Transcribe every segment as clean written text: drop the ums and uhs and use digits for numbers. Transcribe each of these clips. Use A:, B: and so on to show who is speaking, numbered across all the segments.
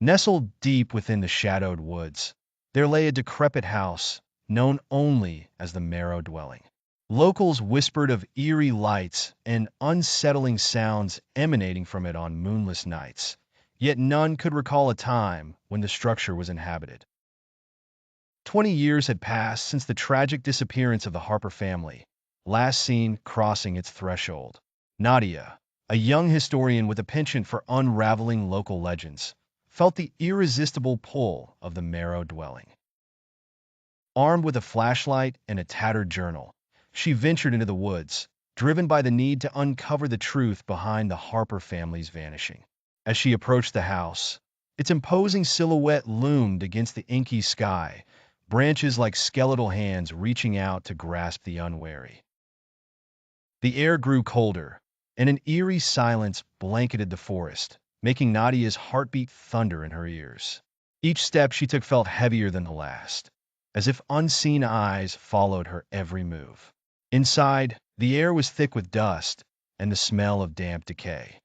A: Nestled deep within the shadowed woods, there lay a decrepit house known only as the Marrow Dwelling. Locals whispered of eerie lights and unsettling sounds emanating from it on moonless nights, yet none could recall a time when the structure was inhabited. 20 years had passed since the tragic disappearance of the Harper family, last seen crossing its threshold. Nadia, a young historian with a penchant for unraveling local legends, felt the irresistible pull of the Marrow Dwelling. Armed with a flashlight and a tattered journal, she ventured into the woods, driven by the need to uncover the truth behind the Harper family's vanishing. As she approached the house, its imposing silhouette loomed against the inky sky, branches like skeletal hands reaching out to grasp the unwary. The air grew colder, and an eerie silence blanketed the forest, making Nadia's heartbeat thunder in her ears. Each step she took felt heavier than the last, as if unseen eyes followed her every move. Inside, the air was thick with dust and the smell of damp decay.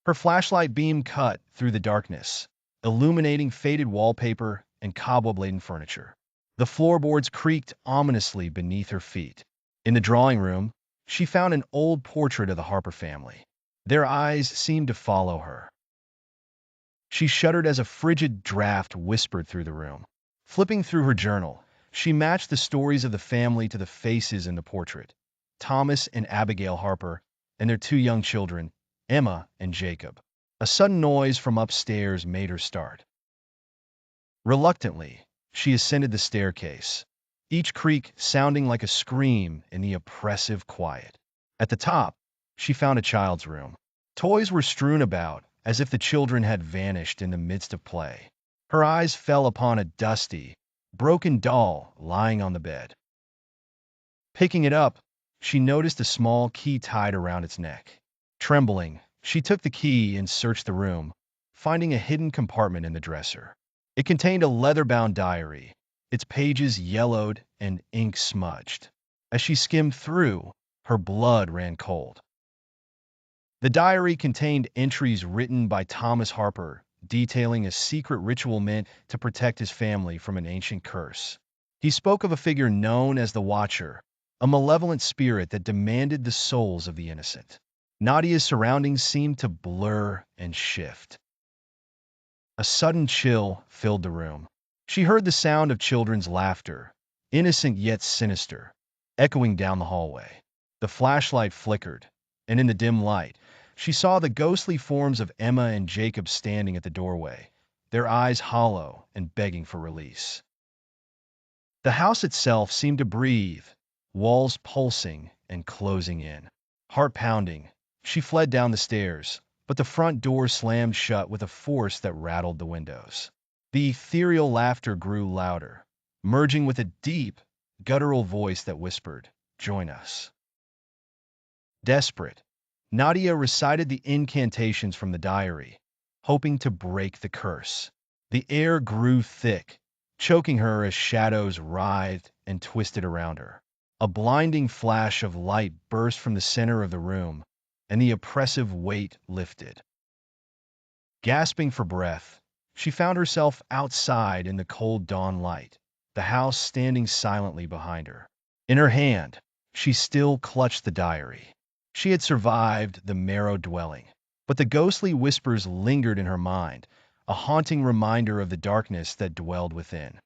A: Her flashlight beam cut through the darkness, illuminating faded wallpaper and cobweb-laden furniture. The floorboards creaked ominously beneath her feet. In the drawing room, she found an old portrait of the Harper family. Their eyes seemed to follow her. She shuddered as a frigid draft whispered through the room. Flipping through her journal, she matched the stories of the family to the faces in the portrait: Thomas and Abigail Harper, and their two young children, Emma and Jacob. A sudden noise from upstairs made her start. Reluctantly, she ascended the staircase, each creak sounding like a scream in the oppressive quiet. At the top, she found a child's room. Toys were strewn about, as if the children had vanished in the midst of play. Her eyes fell upon a dusty, broken doll lying on the bed. Picking it up, she noticed a small key tied around its neck. Trembling, she took the key and searched the room, finding a hidden compartment in the dresser. It contained a leather-bound diary, its pages yellowed and ink smudged. As she skimmed through, her blood ran cold. The diary contained entries written by Thomas Harper, detailing a secret ritual meant to protect his family from an ancient curse. He spoke of a figure known as the Watcher, a malevolent spirit that demanded the souls of the innocent. Nadia's surroundings seemed to blur and shift. A sudden chill filled the room. She heard the sound of children's laughter, innocent yet sinister, echoing down the hallway. The flashlight flickered, and in the dim light, she saw the ghostly forms of Emma and Jacob standing at the doorway, their eyes hollow and begging for release. The house itself seemed to breathe, walls pulsing and closing in. Heart pounding, she fled down the stairs, but the front door slammed shut with a force that rattled the windows. The ethereal laughter grew louder, merging with a deep, guttural voice that whispered, "Join us." Desperate, Nadia recited the incantations from the diary, hoping to break the curse. The air grew thick, choking her as shadows writhed and twisted around her. A blinding flash of light burst from the center of the room, and the oppressive weight lifted. Gasping for breath, she found herself outside in the cold dawn light, the house standing silently behind her. In her hand, she still clutched the diary. She had survived the Marrow Dwelling, but the ghostly whispers lingered in her mind, a haunting reminder of the darkness that dwelled within.